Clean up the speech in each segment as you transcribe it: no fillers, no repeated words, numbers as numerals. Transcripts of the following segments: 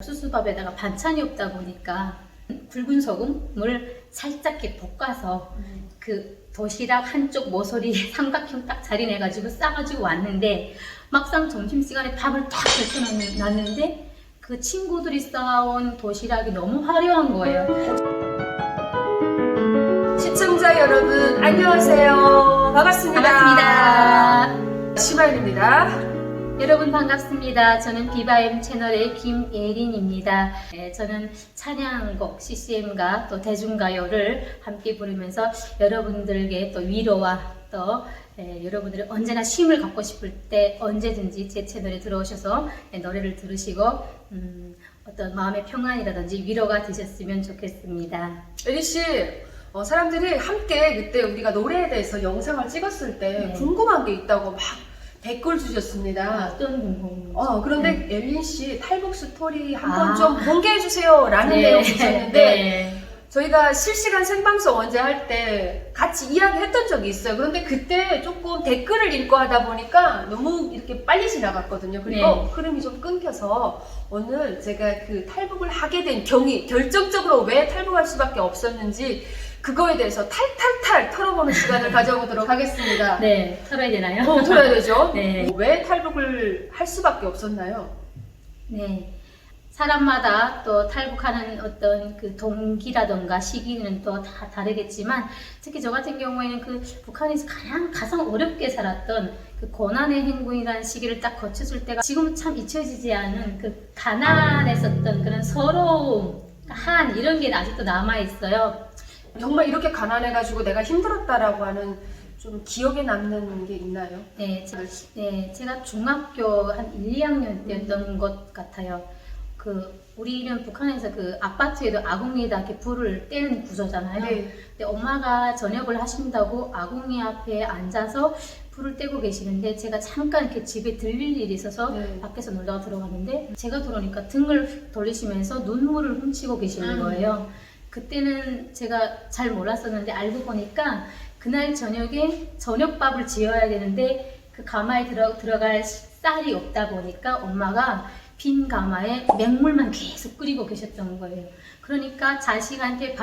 옥수수밥에다가 반찬이 없다 보니까 굵은 소금을 살짝 이렇게 볶아서 그 도시락 한쪽 모서리 삼각형 딱 자리 내가지고 싸가지고 왔는데 막상 점심시간에 밥을 딱 걸쳐놨는데 그 친구들이 싸온 도시락이 너무 화려한 거예요. 시청자 여러분 안녕하세요. 반갑습니다. 반갑습니다. 시마일입니다. 여러분 반갑습니다. 저는 비바엠 채널의 김예린입니다. 저는 찬양곡 CCM과 또 대중가요를 함께 부르면서 여러분들에게 또 위로와 또 여러분들이 언제나 쉼을 갖고 싶을 때 언제든지 제 채널에 들어오셔서 노래를 들으시고 어떤 마음의 평안이라든지 위로가 되셨으면 좋겠습니다. 예린씨, 사람들이 함께 그때 우리가 노래에 대해서 영상을 찍었을 때 네. 궁금한 게 있다고 막 댓글 주셨습니다. 어떤 궁금한 그런데 예린씨 탈북 스토리 한번 좀 공개해주세요 라는 네. 내용 주셨는데 네. 저희가 실시간 생방송 언제 할 때 같이 이야기했던 적이 있어요. 그런데 그때 조금 댓글을 읽고 하다 보니까 너무 이렇게 빨리 지나갔거든요. 그리고 네. 흐름이 좀 끊겨서 오늘 제가 그 탈북을 하게 된 경위, 결정적으로 왜 탈북할 수밖에 없었는지 그거에 대해서 탈탈탈 털어보는 시간을 가져보도록 하겠습니다. 네, 털어야 되나요? 털어야 되죠? 네. 왜 탈북을 할 수밖에 없었나요? 네. 사람마다 또 탈북하는 어떤 그 동기라던가 시기는 또 다 다르겠지만 특히 저 같은 경우에는 그 북한에서 가장 어렵게 살았던 그 고난의 행군이라는 시기를 딱 거쳤을 때가 지금은 참 잊혀지지 않은 그 가난했었던 그런 서러움, 한 이런 게 아직도 남아있어요. 정말 이렇게 가난해가지고 내가 힘들었다라고 하는 좀 기억에 남는 게 있나요? 네, 제가 중학교 한 1, 2학년 때였던 것 같아요. 우리는 북한에서 그 아파트에도 아궁이에다 이렇게 불을 떼는 구조잖아요. 네. 근데 엄마가 저녁을 하신다고 아궁이 앞에 앉아서 불을 떼고 계시는데 제가 잠깐 이렇게 집에 들릴 일이 있어서 네. 밖에서 놀다가 들어갔는데 제가 들어오니까 등을 돌리시면서 눈물을 훔치고 계시는 거예요. 그때는 제가 잘 몰랐었는데 알고 보니까 그날 저녁에 저녁밥을 지어야 되는데 그 가마에 들어갈 쌀이 없다 보니까 엄마가 빈 가마에 맹물만 계속 끓이고 계셨던 거예요. 그러니까 자식한테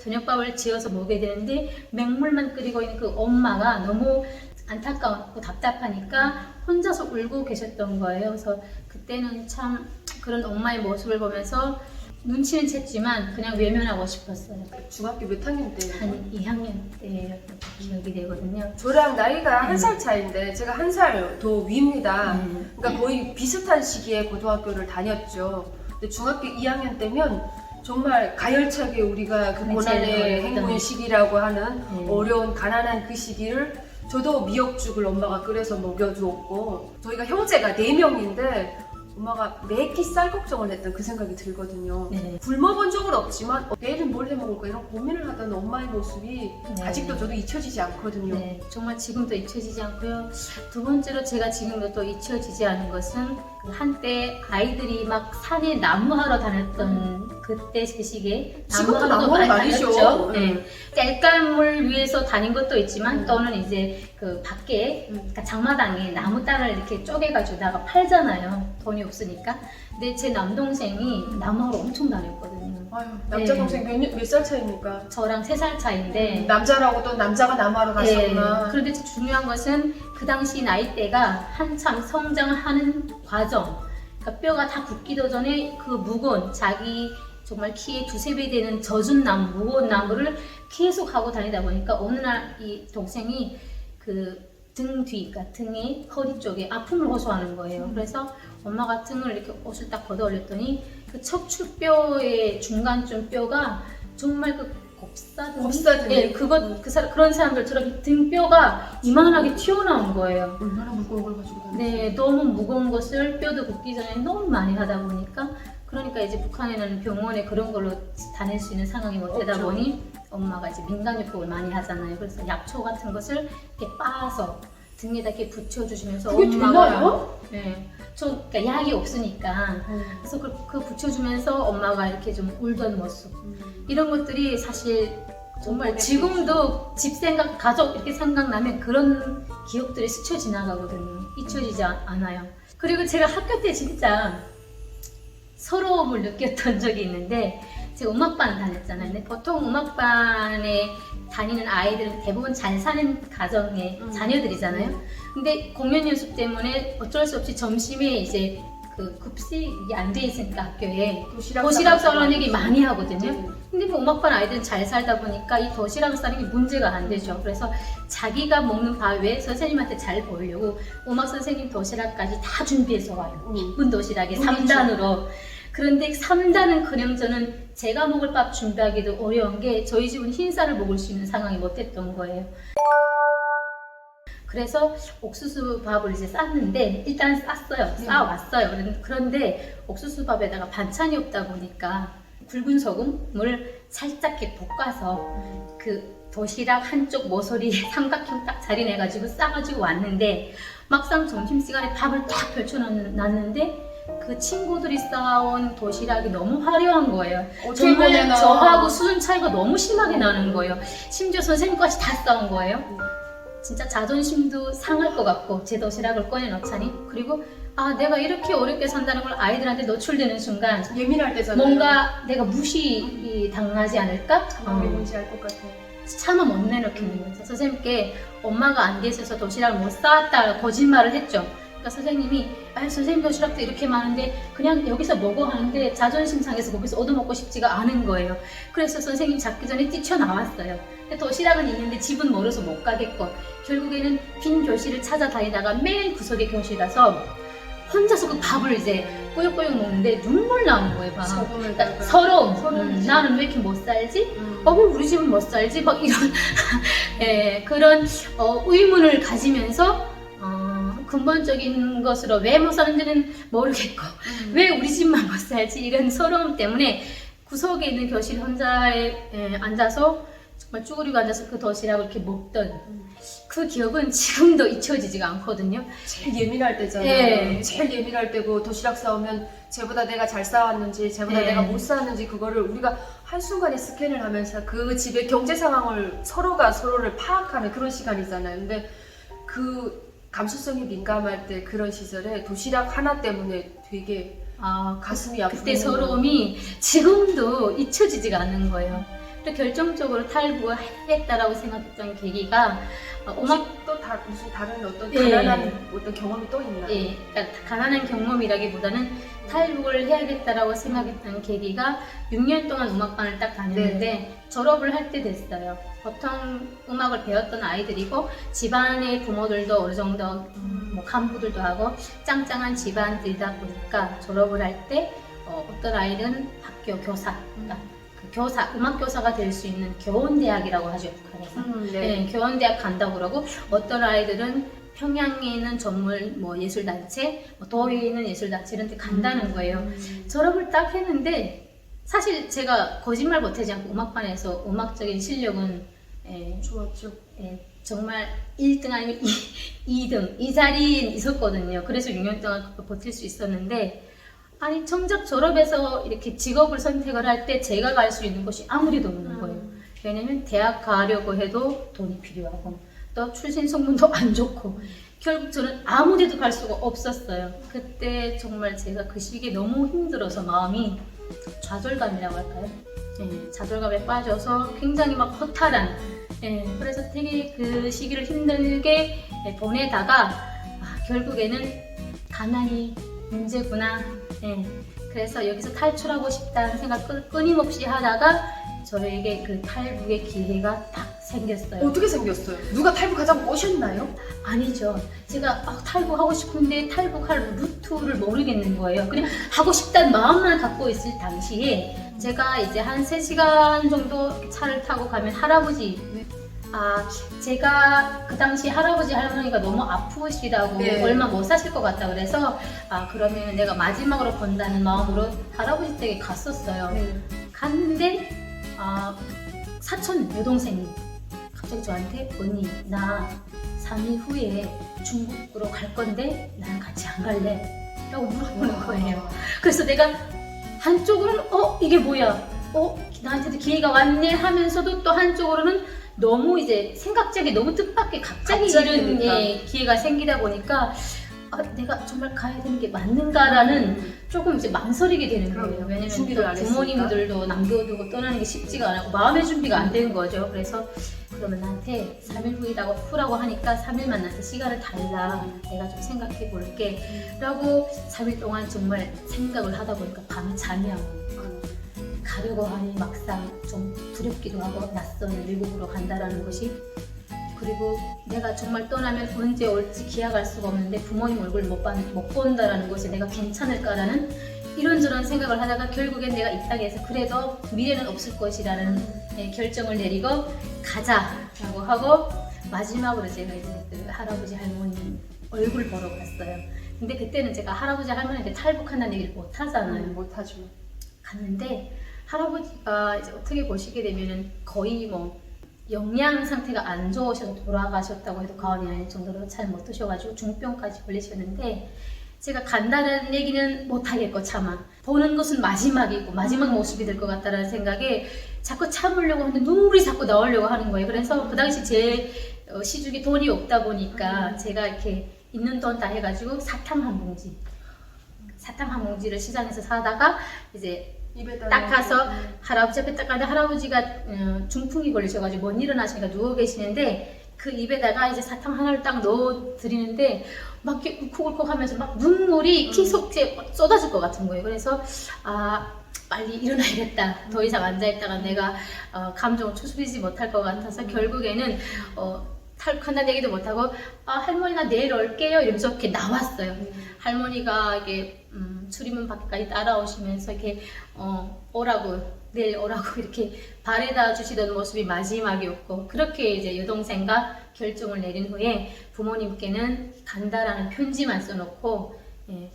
저녁밥을 지어서 먹여야 되는데 맹물만 끓이고 있는 그 엄마가 너무 안타깝고 답답하니까 혼자서 울고 계셨던 거예요. 그래서 그때는 참 그런 엄마의 모습을 보면서 눈치는 챘지만 그냥 외면하고 싶었어요. 중학교 몇 학년 때? 한 2학년 때 기억이 되거든요. 저랑 나이가 한 살 차이인데 제가 한 살 더 위입니다. 그러니까 거의 비슷한 시기에 고등학교를 다녔죠. 근데 중학교 2학년 때면 정말 가열차게 우리가 그 고난의 행군 시기라고 하는 어려운 가난한 그 시기를 저도 미역죽을 엄마가 끓여서 먹여주었고 저희가 형제가 4명인데 엄마가 매끼 쌀 걱정을 했던 그 생각이 들거든요. 네. 굶어본 적은 없지만 내일은 뭘 해먹을까 이런 고민을 하던 엄마의 모습이 네. 아직도 저도 잊혀지지 않거든요. 네, 정말 지금도 잊혀지지 않고요. 두 번째로 제가 지금도 또 잊혀지지 않은 것은 그 한때 아이들이 막 산에 나무하러 다녔던 그때 그 시기에 지금도 나무하러도 나무하러 많이 다니죠. 다녔죠. 네. 땔감을 위해서 다닌 것도 있지만 또는 이제 그 밖에 그러니까 장마당에 나무 따를 이렇게 쪼개가지고다가 팔잖아요. 돈이 없으니까. 근데 제 남동생이 나무하러 엄청 다녔거든요. 아유, 남자 동생 몇 살 차이입니까? 저랑 3살 차이인데 남자라고 또 남자가 남하러 갔었구나. 그런데 중요한 것은 그 당시 나이대가 한참 성장하는 과정. 그러니까 뼈가 다 굳기도 전에 그 무거운 자기 정말 키의 2~3배 되는 젖은 나무, 무거운 나무를 계속 하고 다니다 보니까 어느 날 이 동생이 그 등 뒤, 그러니까 등이 허리 쪽에 아픔을 호소하는 거예요. 그래서 엄마가 등을 이렇게 옷을 딱 걷어 올렸더니 그 척추뼈의 중간쯤 뼈가 정말 그 곱사등이? 네, 그런 사람들처럼 등뼈가 이만하게 튀어나온 거예요. 얼마나 무거운 걸 가지고 다녔어요? 네, 너무 무거운 것을 뼈도 굽기 전에 너무 많이 하다 보니까 그러니까 이제 북한에는 병원에 그런 걸로 다닐 수 있는 상황이 못 되다 없죠. 보니 엄마가 이제 민간요법을 많이 하잖아요. 그래서 약초 같은 것을 이렇게 빻아서 등에다 이렇게 붙여주시면서 그게 되나요? 네, 그러니까 약이 없으니까 그래서 그 붙여주면서 엄마가 이렇게 좀 울던 모습 이런 것들이 사실 정말 지금도 집 생각, 가족 이렇게 생각나면 그런 기억들이 스쳐 지나가거든요. 잊혀지지 않아요. 그리고 제가 학교 때 진짜 서러움을 느꼈던 적이 있는데 제가 음악반 다녔잖아요. 근데 보통 음악반에 다니는 아이들은 대부분 잘 사는 가정의 자녀들이잖아요. 근데 공연 연습 때문에 어쩔 수 없이 점심에 이제 그 급식이 안 돼 있으니까 학교에 도시락 싸우는 얘기 많이 하거든요. 근데 뭐 음악반 아이들은 잘 살다 보니까 이 도시락 싸는 게 문제가 안 되죠. 그래서 자기가 먹는 밥 외에 선생님한테 잘 보이려고 음악 선생님 도시락까지 다 준비해서 와요. 이쁜 도시락에 3단으로. 그런데 3단은커녕 저는 제가 먹을 밥 준비하기도 어려운 게 저희 집은 흰쌀을 먹을 수 있는 상황이 못 됐던 거예요. 그래서 옥수수 밥을 이제 쌌는데 일단 쌌어요. 싸왔어요. 그런데 옥수수 밥에다가 반찬이 없다 보니까 굵은 소금을 살짝 이렇게 볶아서 그 도시락 한쪽 모서리에 삼각형 딱 자리 내가지고 싸가지고 왔는데 막상 점심시간에 밥을 딱 펼쳐놨는데 그 친구들이 싸온 도시락이 너무 화려한 거예요. 정말 저하고 수준 차이가 너무 심하게 나는 거예요. 심지어 선생님까지 다 싸온 거예요. 진짜 자존심도 상할 것 같고 제 도시락을 꺼내놓자니 그리고 아 내가 이렇게 어렵게 산다는 걸 아이들한테 노출되는 순간 예민할 때잖아요. 뭔가 내가 무시 당하지 않을까? 왜 뭔지 알 것 같아요. 차마 못 내놓겠는 거죠. 선생님께 엄마가 안 계셔서 도시락을 못 싸왔다 거짓말을 했죠. 그러니까 선생님이 선생님 도시락도 이렇게 많은데 그냥 여기서 먹어 하는데 자존심 상해서 거기서 얻어먹고 싶지가 않은 거예요. 그래서 선생님 잡기 전에 뛰쳐나왔어요. 근데 도시락은 있는데 집은 멀어서 못 가겠고 결국에는 빈 교실을 찾아다니다가 맨 구석의 교실이라서 혼자서 그 밥을 이제 꾸역꾸역 먹는데 눈물 나는 거예요. 그러니까 서러움. 나는 왜 이렇게 못 살지? 왜 우리 집은 못 살지? 막 이런 예, 그런 의문을 가지면서 근본적인 것으로 왜 못 사는지는 모르겠고 왜 우리 집만 못 살지? 이런 서러움 때문에 구석에 있는 교실 혼자에 앉아서 정말 쭈그리고 앉아서 그 도시락을 이렇게 먹던 그 기억은 지금도 잊혀지지가 않거든요. 제일 예민할 때잖아요. 예. 제일 예민할 때고 도시락 싸우면 쟤보다 내가 잘 싸왔는지 쟤보다 예. 내가 못 싸왔는지 그거를 우리가 한순간에 스캔을 하면서 그 집의 경제 상황을 서로가 서로를 파악하는 그런 시간이잖아요. 근데 그 감수성이 민감할 때 그런 시절에 도시락 하나 때문에 되게 가슴이 아프고 그때 서러움이 지금도 잊혀지지가 않는 거예요. 그래서 결정적으로 탈북을 하겠다라고 생각했던 계기가 무슨 다른 어떤 예. 가난한 어떤 경험이 또 있나요? 예, 그러니까 가난한 경험이라기보다는 탈북을 해야겠다라고 생각했던 계기가 6년 동안 음악반을 딱 다녔는데 졸업을 할 때 됐어요. 보통 음악을 배웠던 아이들이고 집안의 부모들도 어느 정도 뭐 간부들도 하고 짱짱한 집안들이다 보니까 졸업을 할 때 어떤 아이는 학교 교사, 그러니까 그 교사, 음악 교사가 될 수 있는 교원대학이라고 하죠. 북한에서. 네, 교원대학 간다고 그러고 어떤 아이들은 평양에 있는 전문 뭐 예술단체, 도의에 있는 예술단체 이런 데 간다는 거예요. 졸업을 딱 했는데 사실 제가 거짓말 못하지 않고 음악반에서 음악적인 실력은 좋았죠. 정말 1등 아니면 2등 이 자리에 있었거든요. 그래서 6년 동안 버틸 수 있었는데 아니 정작 졸업해서 이렇게 직업을 선택을 할 때 제가 갈 수 있는 곳이 아무리도 없는 거예요. 왜냐면 대학 가려고 해도 돈이 필요하고 또 출신 소문도 안 좋고 결국 저는 아무 데도 갈 수가 없었어요. 그때 정말 제가 그 시기에 너무 힘들어서 마음이 좌절감이라고 할까요? 좌절감에 빠져서 굉장히 막 허탈한 그래서 되게 그 시기를 힘들게 보내다가 결국에는 가난이 문제구나. 그래서 여기서 탈출하고 싶다는 생각 끊임없이 하다가 저에게 그 탈북의 기회가 딱 생겼어요. 어떻게 생겼어요? 누가 탈북하자고 꼬셨나요? 아니죠. 제가 탈북하고 싶은데 탈북할 루트를 모르겠는 거예요. 그냥 하고 싶다는 마음만 갖고 있을 당시에 제가 이제 한 3시간 정도 차를 타고 가면 할아버지 제가 그 당시 할아버지 할머니가 너무 아프시다고 얼마 못 사실 것 같다 그래서 그러면 내가 마지막으로 건다는 마음으로 할아버지 댁에 갔었어요. 갔는데 사촌 여동생이 갑자기 저한테 언니 나 3일 후에 중국으로 갈 건데 나랑 같이 안 갈래? 라고 물어보는 거예요. 그래서 내가 한쪽으로는 이게 뭐야? 나한테도 기회가 왔네 하면서도 또 한쪽으로는 너무 이제 생각지하게 너무 뜻밖의 갑자기 이런 기회가 생기다 보니까 내가 정말 가야 되는 게 맞는가라는 조금 이제 망설이게 되는 거예요. 왜냐면 준비를 안 또 했으니까. 부모님들도 남겨두고 떠나는 게 쉽지가 않고 마음의 준비가 안 된 거죠. 그래서 그러면 나한테 3일 후라고 하니까 3일 만나서 시간을 달라. 내가 좀 생각해 볼게. 라고 3일 동안 정말 생각을 하다 보니까 밤에 잠이 안 오고 가려고 하니 막상 좀 두렵기도 하고 낯선 외국으로 간다라는 것이, 그리고 내가 정말 떠나면 언제 올지 기약할 수가 없는데 부모님 얼굴 못 본다라는 것이 내가 괜찮을까라는 이런저런 생각을 하다가 결국엔 내가 이 땅에서 그래도 미래는 없을 것이라는 결정을 내리고 가자라고 하고 마지막으로 제가 이제 그 할아버지 할머니 얼굴 보러 갔어요. 근데 그때는 제가 할아버지 할머니한테 탈북한다는 얘기를 못 하잖아요. 못하죠. 갔는데 할아버지가 이제 어떻게 보시게 되면은 거의 뭐 영양 상태가 안 좋으셔서 돌아가셨다고 해도 과언이 아닐 정도로 잘 못 드셔가지고 중병까지 걸리셨는데, 제가 간다는 얘기는 못 하겠고 차마 보는 것은 마지막이고 마지막 모습이 될 것 같다는 생각에 자꾸 참으려고 하는데 눈물이 자꾸 나오려고 하는 거예요. 그래서 그 당시 제 시중에 돈이 없다 보니까 제가 이렇게 있는 돈 다 해가지고 사탕 한 봉지를 시장에서 사다가 이제 딱 가서 할아버지 앞에 딱 가는데 할아버지가 중풍이 걸리셔가지고 못 일어나시니까 누워 계시는데 그 입에다가 이제 사탕 하나를 딱 넣어 드리는데 막 이렇게 울컥울컥 하면서 막 눈물이 계속 쏟아질 것 같은 거예요. 그래서 빨리 일어나야겠다. 더 이상 앉아있다가 내가 감정을 추스리지 못할 것 같아서 결국에는 탈북한다는 얘기도 못하고 할머니 나 내일 올게요 이러면서 이렇게 나왔어요. 할머니가 이게 출입문 밖까지 따라오시면서 이렇게 내일 오라고 이렇게 바래다 주시던 모습이 마지막이었고, 그렇게 이제 여동생과 결정을 내린 후에 부모님께는 간다라는 편지만 써놓고,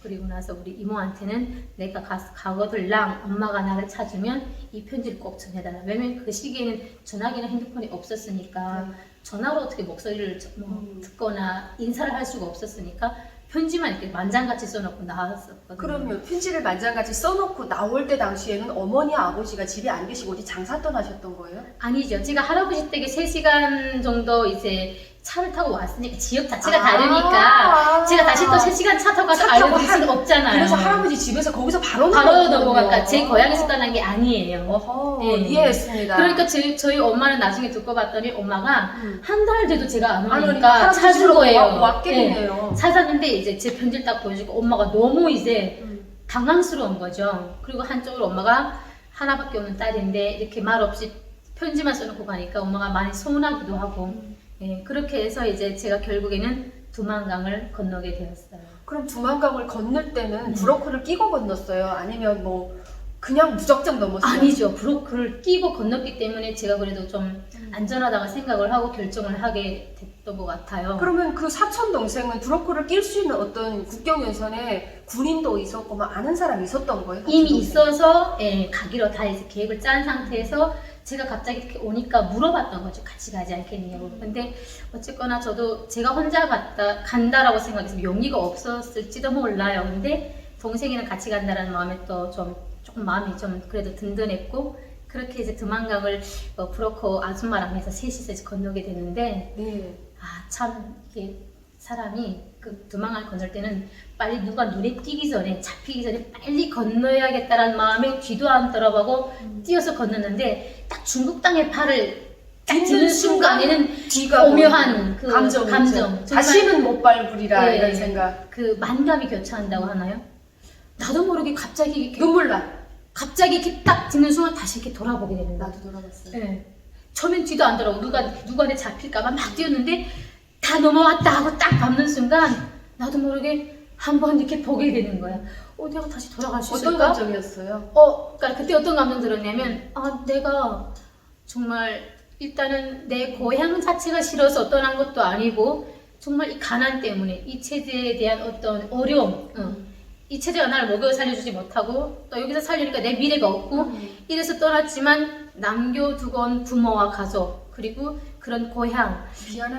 그리고 나서 우리 이모한테는 내가 가거들랑 엄마가 나를 찾으면 이 편지를 꼭 전해달라. 왜냐면 그 시기에는 전화기나 핸드폰이 없었으니까 전화로 어떻게 목소리를 듣거나 인사를 할 수가 없었으니까 편지만 이렇게 만장같이 써놓고 나왔었거든요. 그러면 편지를 만장같이 써놓고 나올 때 당시에는 어머니 아버지가 집에 안 계시고 어디 장사 떠나셨던 거예요? 아니죠. 제가 할아버지 댁에 3시간 정도 이제 차를 타고 왔으니까 지역 자체가 다르니까 제가 다시 또 3시간 차 타고 가서 알려드릴 수는 없잖아요. 그래서 할아버지 집에서 거기서 바로 넘어갈까. 제 고향에서 떠난 게 아니에요. 어허, 네. 이해했습니다. 그러니까 저희 엄마는 나중에 듣고 봤더니 엄마가 한 달 돼도 제가 안 안 오니까 오니까 찾은 거예요. 왔겠네요. 찾았는데 이제 제 편지를 딱 보여주고 엄마가 너무 이제 당황스러운 거죠. 그리고 한쪽으로 엄마가 하나밖에 없는 딸인데 이렇게 말 없이 편지만 써놓고 가니까 엄마가 많이 서운하기도 하고, 그렇게 해서 이제 제가 결국에는 두만강을 건너게 되었어요. 그럼 두만강을 건널 때는 브로커를 끼고 건넜어요? 아니면 뭐 그냥 무작정 넘었어요? 아니죠. 브로커를 끼고 건넜기 때문에 제가 그래도 좀 안전하다고 생각을 하고 결정을 하게 됐던 것 같아요. 그러면 그 사촌 동생은 브로커를 낄 수 있는 어떤 국경연선에 군인도 있었고 막 아는 사람이 있었던 거예요? 이미 사촌 동생은? 있어서 가기로 다 이제 계획을 짠 상태에서 제가 갑자기 이렇게 오니까 물어봤던 거죠. 같이 가지 않겠냐고. 근데 어쨌거나 저도 제가 혼자 간다라고 생각해서 용기가 없었을지도 몰라요. 근데 동생이랑 같이 간다라는 마음에 또 조금 마음이 좀 그래도 든든했고, 그렇게 이제 두만강을 브로커 아줌마랑 해서 셋이서 이제 건너게 됐는데, 네. 참 이게 사람이 그 두만강을 건널 때는 빨리 누가 눈에 띄기 전에 잡히기 전에 빨리 건너야겠다라는 마음에 뒤도 안 돌아보고 뛰어서 건넜는데 딱 중국 땅에 발을 딱 딛는 순간에는 뒤가 오묘한 그 감정. 정말 다시는 못 밟으리라 네. 이런 생각. 그 만감이 교차한다고 하나요? 나도 모르게 갑자기 이렇게 눈물 나. 갑자기 이렇게 딱 딛는 순간 다시 이렇게 돌아보게 되는 거야. 나도 돌아봤어요. 네. 처음엔 뒤도 안 돌아보고 누가 내 잡힐까봐 막 뛰었는데 다 넘어왔다 하고 딱 밟는 순간 나도 모르게 한번 이렇게 보게 되는 거야. 내가 다시 돌아갈 수 있을까? 어떤 감정이었어요? 그러니까 그때 어떤 감정 들었냐면, 내가 정말 일단은 내 고향 자체가 싫어서 떠난 것도 아니고 정말 이 가난 때문에 이 체제에 대한 어떤 어려움, 이 체제가 나를 먹여 살려주지 못하고 또 여기서 살려니까 내 미래가 없고 이래서 떠났지만 남겨두고 온 부모와 가족 그리고 그런 고향,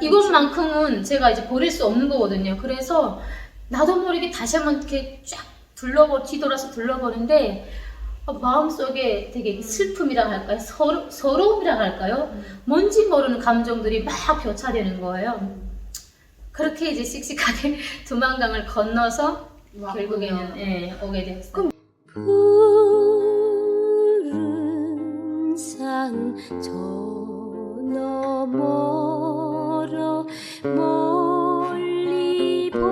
이것만큼은 제가 이제 버릴 수 없는 거거든요. 그래서 나도 모르게 다시 한번 이렇게 쫙 뒤돌아서 둘러보는데 마음속에 되게 슬픔이라 할까요? 서러움이라 할까요? 뭔지 모르는 감정들이 막 교차되는 거예요. 그렇게 이제 씩씩하게 두만강을 건너서 왔군요. 결국에는 오게 되었어요. 푸른 산 저 너머로 멀리 보이는